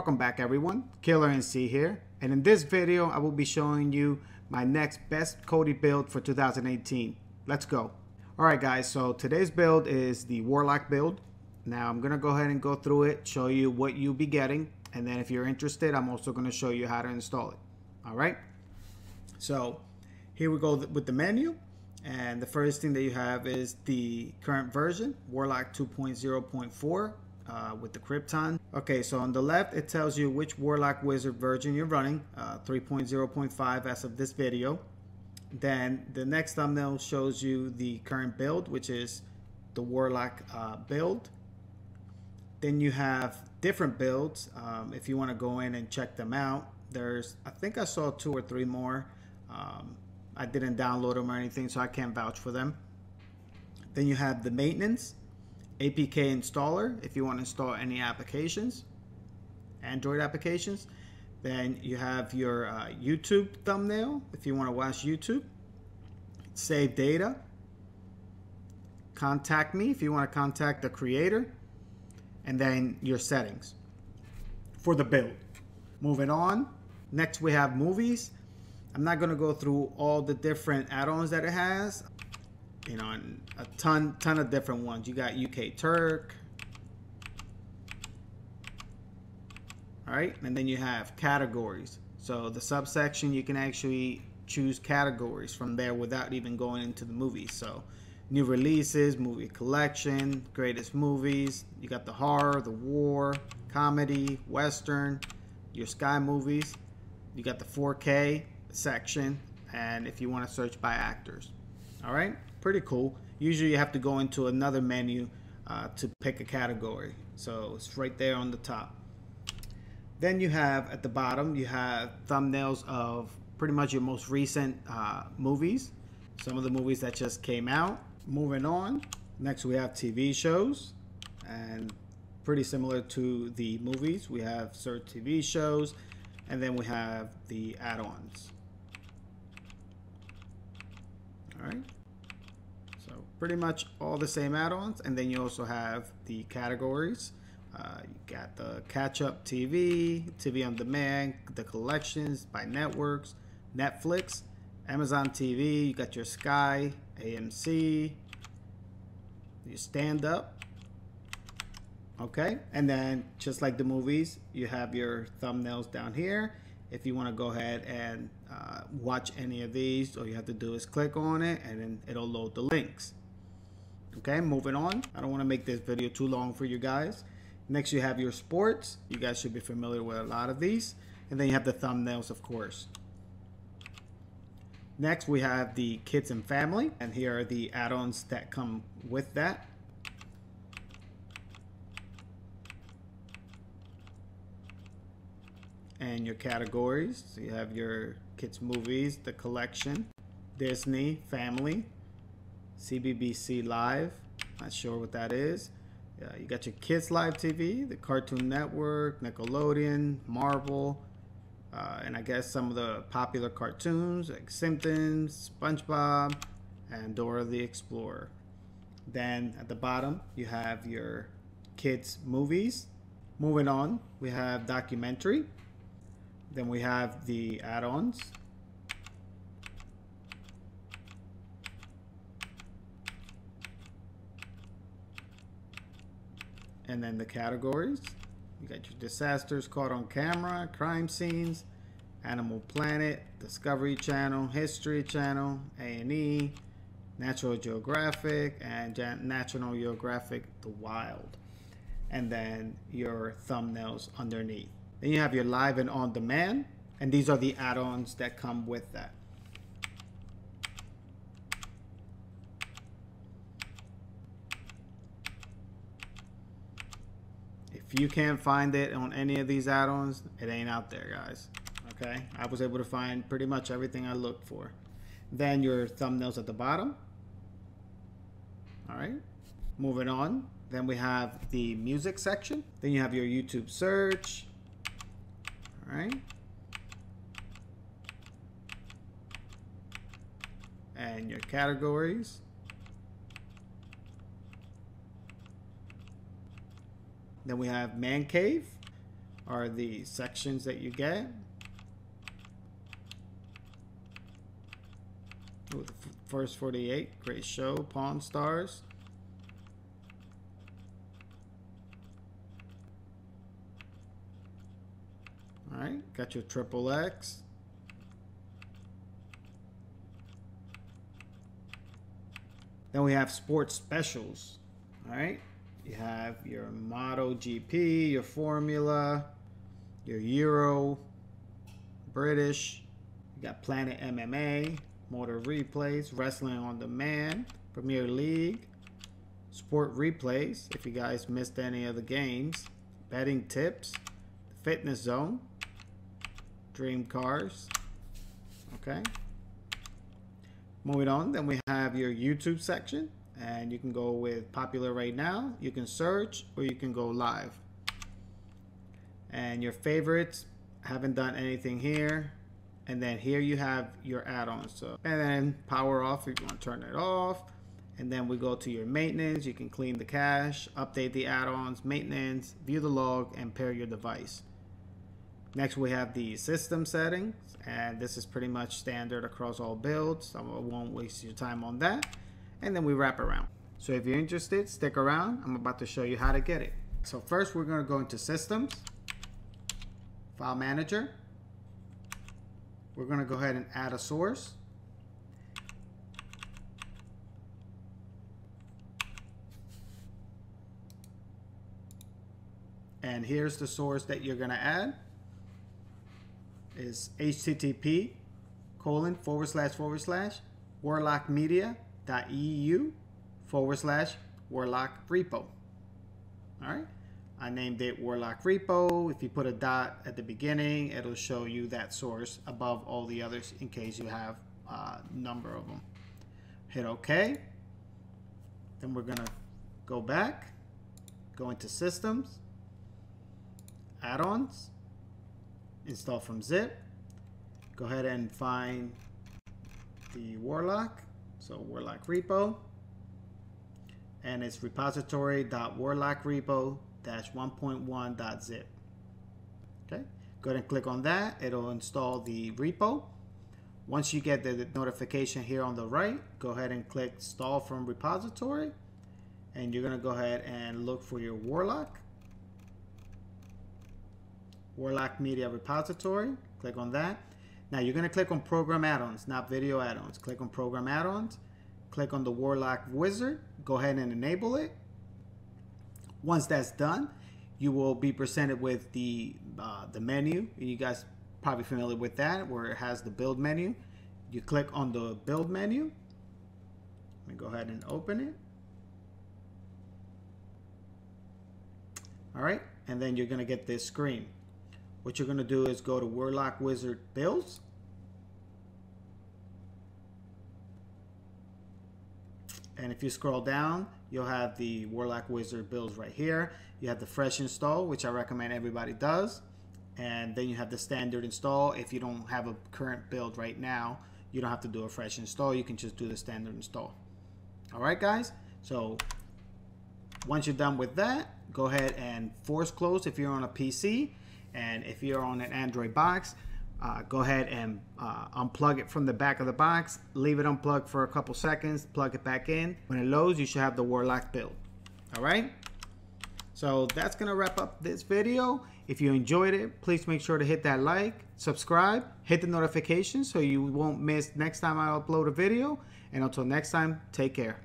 Welcome back everyone, Killer NC here, and in this video I will be showing you my next best KODI build for 2018. Let's go. Alright guys, so today's build is the Warlock build. Now I'm gonna go ahead and go through it, show you what you'll be getting, and then if you're interested I'm also gonna show you how to install it. Alright, so here we go with the menu, and the first thing that you have is the current version, Warlock 2.0.4. With the Krypton. Okay, so on the left it tells you which Warlock Wizard version you're running, 3.0.5 as of this video. Then the next thumbnail shows you the current build, which is the Warlock build. Then you have different builds. If you want to go in and check them out, I think I saw 2 or 3 more. I didn't download them or anything, so I can't vouch for them. Then you have the maintenance, APK installer if you want to install any applications, Android applications. Then you have your YouTube thumbnail if you want to watch YouTube, save data, contact me if you want to contact the creator, and then your settings for the build. Moving on, next we have movies. I'm not going to go through all the different add-ons that it has. You know, and a ton of different ones. You got UK Turk. All right, and then you have categories. So the subsection, you can actually choose categories from there without even going into the movies. So new releases, movie collection, greatest movies. You got the horror, the war, comedy, western, your Sky movies. You got the 4K section, and if you want to search by actors. All right, pretty cool. Usually you have to go into another menu to pick a category, so it's right there on the top. Then you have at the bottom, you have thumbnails of pretty much your most recent movies, some of the movies that just came out. Moving on, next we have TV shows, and pretty similar to the movies, we have certain TV shows, and then we have the add-ons. All right, so pretty much all the same add-ons, and then you also have the categories. You got the catch-up TV, TV on demand, the collections by networks, Netflix, Amazon TV. You got your Sky, AMC, your stand-up. Okay, and then just like the movies, you have your thumbnails down here. If you want to go ahead and watch any of these, all you have to do is click on it and then it'll load the links. Okay, moving on. I don't want to make this video too long for you guys. Next you have your sports. You guys should be familiar with a lot of these. And then you have the thumbnails, of course. Next we have the kids and family, and here are the add-ons that come with that. And your categories. So you have your kids movies, the collection, Disney, family, CBBC Live, not sure what that is. You got your kids live TV, the Cartoon Network, Nickelodeon, Marvel, and I guess some of the popular cartoons like Simpsons, SpongeBob, and Dora the Explorer. Then at the bottom you have your kids movies. Moving on, we have documentary. Then we have the add-ons. And then the categories. You got your disasters caught on camera, crime scenes, Animal Planet, Discovery Channel, History Channel, A&E, Natural Geographic, and National Geographic The Wild. And then your thumbnails underneath. Then you have your live and on demand, and these are the add-ons that come with that. If you can't find it on any of these add-ons, it ain't out there, guys. Okay, I was able to find pretty much everything I looked for. Then your thumbnails at the bottom. All right, moving on. Then we have the music section. Then you have your YouTube search. All right, and your categories. Then we have Man Cave, are the sections that you get. Ooh, the first 48, great show, Pawn Stars. All right, got your triple X. Then we have sports specials. All right, you have your Moto GP, your Formula, your Euro, British. You got Planet MMA, Motor Replays, Wrestling on Demand, Premier League, Sport Replays, if you guys missed any of the games, Betting Tips, Fitness Zone, Dream Cars. Okay. Moving on, then we have your YouTube section, and you can go with popular right now, you can search, or you can go live. And your favorites, haven't done anything here. And then here you have your add-ons. So, and then power off if you want to turn it off. And then we go to your maintenance. You can clean the cache, update the add-ons, maintenance, view the log, and pair your device. Next we have the system settings, and this is pretty much standard across all builds, so I won't waste your time on that. And then we wrap around. So if you're interested, stick around. I'm about to show you how to get it. So first we're going to go into Systems, File Manager. We're going to go ahead and add a source. And here's the source that you're going to add. Is http://warlockmedia.eu/warlock repo. All right. I named it Warlock Repo. If you put a dot at the beginning, it'll show you that source above all the others in case you have a number of them. Hit OK. Then we're going to go back, go into Systems, Add-ons, install from zip. Go ahead and find the Warlock, so Warlock Repo, and it's repository.warlockrepo-1.1.zip. Okay, go ahead and click on that. It'll install the repo. Once you get the notification here on the right, go ahead and click install from repository, and you're going to go ahead and look for your Warlock Media Repository. Click on that. Now you're going to click on Program Add-ons, not Video Add-ons. Click on Program Add-ons. Click on the Warlock Wizard. Go ahead and enable it. Once that's done, you will be presented with the menu. You guys probably familiar with that, where it has the build menu. You click on the build menu. Let me go ahead and open it. All right, and then you're going to get this screen. What you're going to do is go to Warlock Wizard Builds. And if you scroll down, you'll have the Warlock Wizard Builds right here. You have the fresh install, which I recommend everybody does. And then you have the standard install. If you don't have a current build right now, you don't have to do a fresh install. You can just do the standard install. All right, guys. So once you're done with that, go ahead and force close if you're on a PC. And if you're on an Android box, go ahead and unplug it from the back of the box. Leave it unplugged for a couple seconds. Plug it back in. When it loads, you should have the Warlock build. All right. So that's going to wrap up this video. If you enjoyed it, please make sure to hit that like, subscribe, hit the notification so you won't miss next time I upload a video. And until next time, take care.